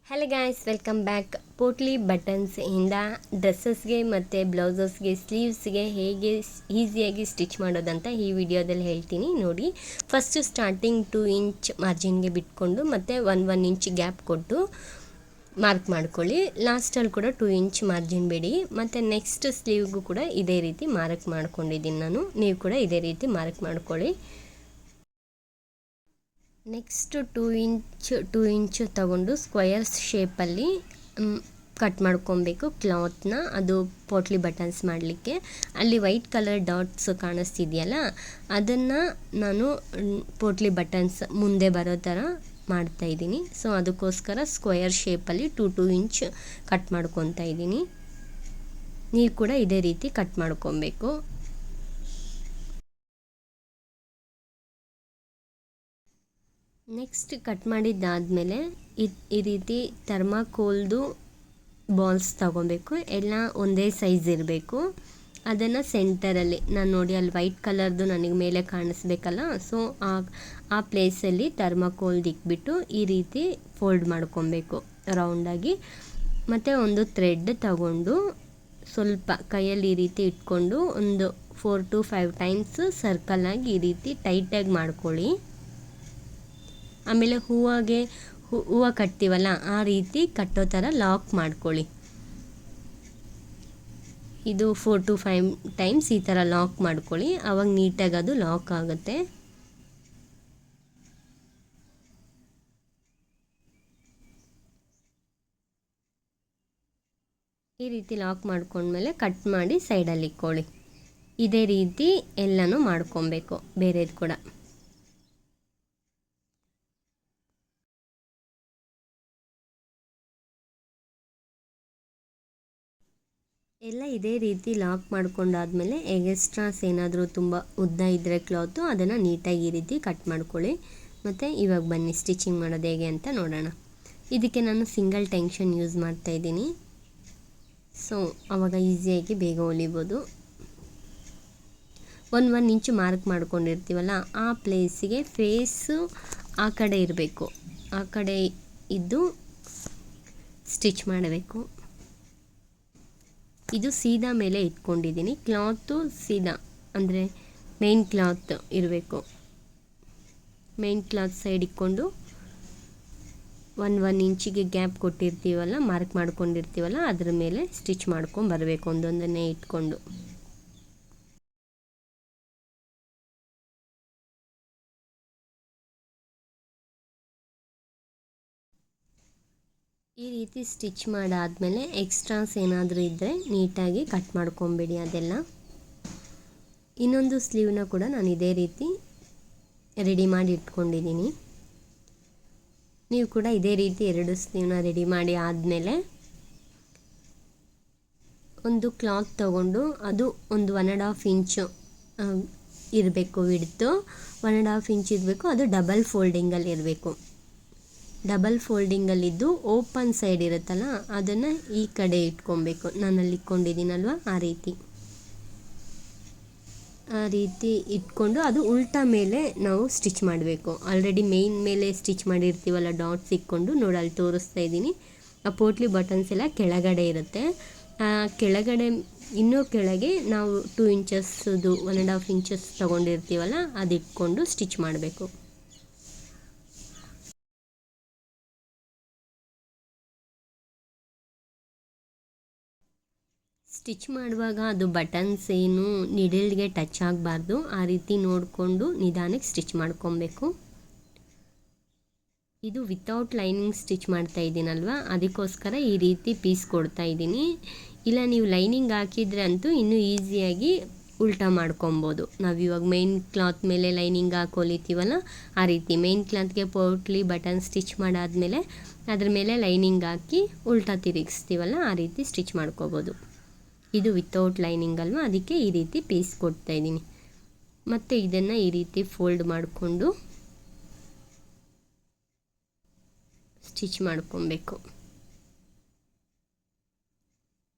Hello guys, welcome back. Potli buttons ಇಂದ ಡ್ರೆಸ್ಸಸ್ಗೆ ಮತ್ತು ಬ್ಲೌಸಸ್ಗೆ ಸ್ಲೀವ್ಸ್ಗೆ ಹೇಗೆ ಈಸಿಯಾಗಿ ಸ್ಟಿಚ್ ಮಾಡೋದಂತ ಈ ವಿಡಿಯೋದಲ್ಲಿ ಹೇಳ್ತೀನಿ ನೋಡಿ. ಫಸ್ಟು ಸ್ಟಾರ್ಟಿಂಗ್ 2 ಇಂಚ್ ಮಾರ್ಜಿನ್ಗೆ ಬಿಟ್ಕೊಂಡು ಮತ್ತು 1 ಇಂಚ್ ಗ್ಯಾಪ್ ಕೊಟ್ಟು ಮಾರ್ಕ್ ಮಾಡ್ಕೊಳ್ಳಿ. ಲಾಸ್ಟಲ್ಲಿ ಕೂಡ 2 ಇಂಚ್ ಮಾರ್ಜಿನ್ ಬಿಡಿ. ಮತ್ತು ನೆಕ್ಸ್ಟ್ ಸ್ಲೀವ್ಗೂ ಕೂಡ ಇದೇ ರೀತಿ ಮಾರ್ಕ್ ಮಾಡ್ಕೊಂಡಿದ್ದೀನಿ ನಾನು. ನೀವು ಕೂಡ ಇದೇ ರೀತಿ ಮಾರ್ಕ್ ಮಾಡ್ಕೊಳ್ಳಿ. ನೆಕ್ಸ್ಟ್ 2 ಇಂಚ್ ತಗೊಂಡು ಸ್ಕ್ವಯರ್ಸ್ ಶೇಪಲ್ಲಿ ಕಟ್ ಮಾಡ್ಕೊಬೇಕು ಕ್ಲಾತ್ನ. ಅದು ಪೋಟ್ಲಿ ಬಟನ್ಸ್ ಮಾಡಲಿಕ್ಕೆ ಅಲ್ಲಿ ವೈಟ್ ಕಲರ್ ಡಾಟ್ಸ್ ಕಾಣಿಸ್ತಿದೆಯಲ್ಲ, ಅದನ್ನು ನಾನು ಪೋಟ್ಲಿ ಬಟನ್ಸ್ ಮುಂದೆ ಬರೋ ಥರ ಮಾಡ್ತಾಯಿದ್ದೀನಿ. ಸೊ ಅದಕ್ಕೋಸ್ಕರ ಸ್ಕ್ವಯರ್ ಶೇಪಲ್ಲಿ 2 ಇಂಚ್ ಕಟ್ ಮಾಡ್ಕೊತಾ ಇದ್ದೀನಿ. ನೀವು ಕೂಡ ಇದೇ ರೀತಿ ಕಟ್ ಮಾಡ್ಕೊಬೇಕು. ನೆಕ್ಸ್ಟ್ ಕಟ್ ಮಾಡಿದ್ದಾದಮೇಲೆ ಈ ರೀತಿ ಥರ್ಮಾಕೋಲ್ದು ಬಾಲ್ಸ್ ತಗೊಬೇಕು. ಎಲ್ಲ ಒಂದೇ ಸೈಜ್ ಇರಬೇಕು. ಅದನ್ನು ಸೆಂಟರಲ್ಲಿ ನಾನು ನೋಡಿ ಅಲ್ಲಿ ವೈಟ್ ಕಲರ್ದು ನನಗೆ ಮೇಲೆ ಕಾಣಿಸ್ಬೇಕಲ್ಲ, ಸೊ ಆ ಪ್ಲೇಸಲ್ಲಿ ಥರ್ಮಾಕೋಲ್ದು ಇಕ್ಬಿಟ್ಟು ಈ ರೀತಿ ಫೋಲ್ಡ್ ಮಾಡ್ಕೊಬೇಕು ರೌಂಡಾಗಿ. ಮತ್ತು ಒಂದು ಥ್ರೆಡ್ ತಗೊಂಡು ಸ್ವಲ್ಪ ಕೈಯಲ್ಲಿ ಈ ರೀತಿ ಇಟ್ಕೊಂಡು ಒಂದು 4 to 5 ಟೈಮ್ಸ್ ಸರ್ಕಲಾಗಿ ಈ ರೀತಿ ಟೈಟಾಗಿ ಮಾಡ್ಕೊಳ್ಳಿ. ಆಮೇಲೆ ಹೂವು ಕಟ್ತೀವಲ್ಲ, ಆ ರೀತಿ ಕಟ್ಟೋ ಥರ ಲಾಕ್ ಮಾಡ್ಕೊಳ್ಳಿ. ಇದು 4 to 5 ಟೈಮ್ಸ್ ಈ ಥರ ಲಾಕ್ ಮಾಡ್ಕೊಳ್ಳಿ. ಆವಾಗ ನೀಟಾಗಿ ಅದು ಲಾಕ್ ಆಗುತ್ತೆ. ಈ ರೀತಿ ಲಾಕ್ ಮಾಡ್ಕೊಂಡ್ಮೇಲೆ ಕಟ್ ಮಾಡಿ ಸೈಡಲ್ಲಿ ಇಕ್ಕೊಳ್ಳಿ. ಇದೇ ರೀತಿ ಎಲ್ಲನೂ ಮಾಡ್ಕೊಬೇಕು, ಬೇರೆದು ಕೂಡ. ಎಲ್ಲ ಇದೇ ರೀತಿ ಲಾಕ್ ಮಾಡ್ಕೊಂಡಾದ್ಮೇಲೆ ಎಕ್ಸ್ಟ್ರಾಸ್ ಏನಾದರೂ ತುಂಬ ಉದ್ದ ಇದ್ದರೆ ಕ್ಲಾತು ಅದನ್ನು ನೀಟಾಗಿ ಈ ರೀತಿ ಕಟ್ ಮಾಡ್ಕೊಳ್ಳಿ. ಮತ್ತು ಇವಾಗ ಬನ್ನಿ ಸ್ಟಿಚಿಂಗ್ ಮಾಡೋದು ಹೇಗೆ ಅಂತ ನೋಡೋಣ. ಇದಕ್ಕೆ ನಾನು ಸಿಂಗಲ್ ಟೆನ್ಷನ್ ಯೂಸ್ ಮಾಡ್ತಾಯಿದ್ದೀನಿ. ಸೊ ಆವಾಗ ಈಸಿಯಾಗಿ ಬೇಗ ಹೊಲಿಬೋದು. 1 ಇಂಚು ಮಾರ್ಕ್ ಮಾಡ್ಕೊಂಡಿರ್ತೀವಲ್ಲ, ಆ ಪ್ಲೇಸಿಗೆ ಫೇಸು ಆ ಕಡೆ ಇರಬೇಕು. ಆ ಕಡೆ ಇದ್ದು ಸ್ಟಿಚ್ ಮಾಡಬೇಕು. ಇದು ಸೀದಾ ಮೇಲೆ ಇಟ್ಕೊಂಡಿದ್ದೀನಿ. ಕ್ಲಾತು ಸೀದಾ ಅಂದರೆ ಮೇನ್ ಕ್ಲಾತ್ ಇರಬೇಕು. ಮೇನ್ ಕ್ಲಾತ್ ಸೈಡ್ ಇಟ್ಕೊಂಡು 1 ಇಂಚಿಗೆ ಗ್ಯಾಪ್ ಕೊಟ್ಟಿರ್ತೀವಲ್ಲ, ಮಾರ್ಕ್ ಮಾಡ್ಕೊಂಡಿರ್ತೀವಲ್ಲ, ಅದ್ರ ಮೇಲೆ ಸ್ಟಿಚ್ ಮಾಡ್ಕೊಂಡು ಬರಬೇಕು ಒಂದೊಂದನ್ನೇ ಇಟ್ಕೊಂಡು. ಈ ರೀತಿ ಸ್ಟಿಚ್ ಮಾಡಾದಮೇಲೆ ಎಕ್ಸ್ಟ್ರಾಸ್ ಏನಾದರೂ ಇದ್ದರೆ ನೀಟಾಗಿ ಕಟ್ ಮಾಡ್ಕೊಂಬಿಡಿ ಅದೆಲ್ಲ. ಇನ್ನೊಂದು ಸ್ಲೀವ್ನ ಕೂಡ ನಾನು ಇದೇ ರೀತಿ ರೆಡಿ ಮಾಡಿ ಇಟ್ಕೊಂಡಿದ್ದೀನಿ. ನೀವು ಕೂಡ ಇದೇ ರೀತಿ 2 ಸ್ಲೀವ್ನ ರೆಡಿ ಮಾಡಿ ಆದಮೇಲೆ ಒಂದು ಕ್ಲಾತ್ ತಗೊಂಡು ಅದು ಒಂದು 1.5 ಇಂಚು ಇರಬೇಕು ವಿಡ್ತು. 1.5 ಇಂಚ್ ಇರಬೇಕು. ಅದು ಡಬಲ್ ಫೋಲ್ಡಿಂಗಲ್ಲಿ ಇರಬೇಕು. ಡಬಲ್ ಫೋಲ್ಡಿಂಗಲ್ಲಿದ್ದು ಓಪನ್ ಸೈಡ್ ಇರುತ್ತಲ್ಲ, ಅದನ್ನು ಈ ಕಡೆ ಇಟ್ಕೊಬೇಕು. ನಾನಲ್ಲಿ ಇಟ್ಕೊಂಡಿದ್ದೀನಲ್ವ, ಆ ರೀತಿ ಇಟ್ಕೊಂಡು ಅದು ಉಲ್ಟಾ ಮೇಲೆ ನಾವು ಸ್ಟಿಚ್ ಮಾಡಬೇಕು. ಆಲ್ರೆಡಿ ಮೇನ್ ಮೇಲೆ ಸ್ಟಿಚ್ ಮಾಡಿರ್ತೀವಲ್ಲ, ಡಾಟ್ಸ್ ಇಟ್ಕೊಂಡು ನೋಡಿ ಅಲ್ಲಿ ತೋರಿಸ್ತಾ ಇದ್ದೀನಿ. ಆ ಪೋಟ್ಲಿ ಬಟನ್ಸ್ ಎಲ್ಲ ಕೆಳಗಡೆ ಇರುತ್ತೆ. ಕೆಳಗಡೆ ಇನ್ನೂ ಕೆಳಗೆ ನಾವು 2 ಇಂಚಸ್ದು 1.5 ಇಂಚಸ್ ತೊಗೊಂಡಿರ್ತೀವಲ್ಲ, ಅದು ಇಟ್ಕೊಂಡು ಸ್ಟಿಚ್ ಮಾಡಬೇಕು. ಸ್ಟಿಚ್ ಮಾಡುವಾಗ ಅದು ಬಟನ್ಸ್ ಏನು ನಿಡಲ್ಗೆ ಟಚ್ ಆಗಬಾರ್ದು. ಆ ರೀತಿ ನೋಡಿಕೊಂಡು ನಿಧಾನಕ್ಕೆ ಸ್ಟಿಚ್ ಮಾಡ್ಕೊಬೇಕು. ಇದು ವಿತೌಟ್ ಲೈನಿಂಗ್ ಸ್ಟಿಚ್ ಮಾಡ್ತಾ ಇದ್ದೀನಲ್ವ, ಅದಕ್ಕೋಸ್ಕರ ಈ ರೀತಿ ಪೀಸ್ ಕೊಡ್ತಾ ಇದ್ದೀನಿ. ಇಲ್ಲ ನೀವು ಲೈನಿಂಗ್ ಹಾಕಿದರೆ ಅಂತೂ ಇನ್ನೂ ಈಸಿಯಾಗಿ ಉಲ್ಟಾ ಮಾಡ್ಕೊಬೋದು. ನಾವು ಇವಾಗ ಮೇನ್ ಕ್ಲಾತ್ ಮೇಲೆ ಲೈನಿಂಗ್ ಹಾಕಿ ಹೊಲಿತೀವಲ್ಲ, ಆ ರೀತಿ ಮೇನ್ ಕ್ಲಾತ್ಗೆ ಪೋಟ್ಲಿ ಬಟನ್ ಸ್ಟಿಚ್ ಮಾಡಾದಮೇಲೆ ಅದ್ರ ಮೇಲೆ ಲೈನಿಂಗ್ ಹಾಕಿ ಉಲ್ಟಾ ತಿರುಗಿಸ್ತೀವಲ್ಲ, ಆ ರೀತಿ ಸ್ಟಿಚ್ ಮಾಡ್ಕೋಬೋದು. ಇದು ವಿತೌಟ್ ಲೈನಿಂಗ್ ಅಲ್ವಾ, ಅದಕ್ಕೆ ಈ ರೀತಿ ಪೀಸ್ ಕೊಡ್ತಾಯಿದ್ದೀನಿ. ಮತ್ತು ಇದನ್ನು ಈ ರೀತಿ ಫೋಲ್ಡ್ ಮಾಡಿಕೊಂಡು ಸ್ಟಿಚ್ ಮಾಡ್ಕೊಬೇಕು.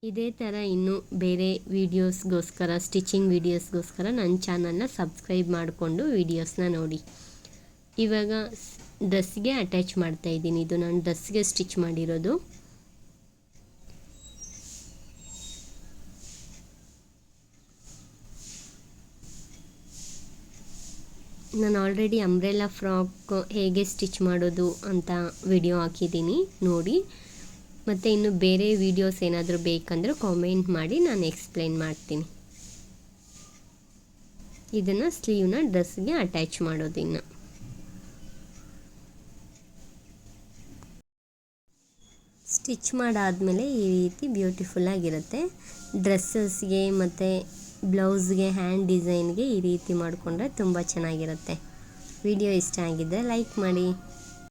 ಇದೇ ಥರ ಇನ್ನೂ ಬೇರೆ ವೀಡಿಯೋಸ್ಗೋಸ್ಕರ, ಸ್ಟಿಚಿಂಗ್ ವೀಡಿಯೋಸ್ಗೋಸ್ಕರ ನನ್ನ ಚಾನಲ್ನ ಸಬ್ಸ್ಕ್ರೈಬ್ ಮಾಡಿಕೊಂಡು ವೀಡಿಯೋಸ್ನ ನೋಡಿ. ಇವಾಗ ಡ್ರೆಸ್ಗೆ ಅಟ್ಯಾಚ್ ಮಾಡ್ತಾ ಇದ್ದೀನಿ. ಇದು ನಾನು ಡ್ರೆಸ್ಗೆ ಸ್ಟಿಚ್ ಮಾಡಿರೋದು. ನಾನು ಆಲ್ರೆಡಿ ಅಂಬ್ರೆಲಾ ಫ್ರಾಕ್ ಹೇಗೆ ಸ್ಟಿಚ್ ಮಾಡೋದು ಅಂತ ವಿಡಿಯೋ ಹಾಕಿದ್ದೀನಿ ನೋಡಿ. ಮತ್ತು ಇನ್ನು ಬೇರೆ ವೀಡಿಯೋಸ್ ಏನಾದರೂ ಬೇಕಂದ್ರೆ ಕಾಮೆಂಟ್ ಮಾಡಿ, ನಾನು ಎಕ್ಸ್ಪ್ಲೈನ್ ಮಾಡ್ತೀನಿ. ಇದನ್ನು ಸ್ಲೀವ್ನ ಡ್ರೆಸ್ಗೆ ಅಟ್ಯಾಚ್ ಮಾಡೋದಿನ್ನು. ಸ್ಟಿಚ್ ಮಾಡಾದಮೇಲೆ ಈ ರೀತಿ ಬ್ಯೂಟಿಫುಲ್ಲಾಗಿರುತ್ತೆ. ಡ್ರೆಸ್ಸಸ್ಗೆ ಮತ್ತು ಬ್ಲೌಸ್ಗೆ ಹ್ಯಾಂಡ್ ಡಿಸೈನ್ಗೆ ಈ ರೀತಿ ಮಾಡಿಕೊಂಡ್ರೆ ತುಂಬ ಚೆನ್ನಾಗಿರುತ್ತೆ. ವಿಡಿಯೋ ಇಷ್ಟ ಆಗಿದ್ದರೆ ಲೈಕ್ ಮಾಡಿ.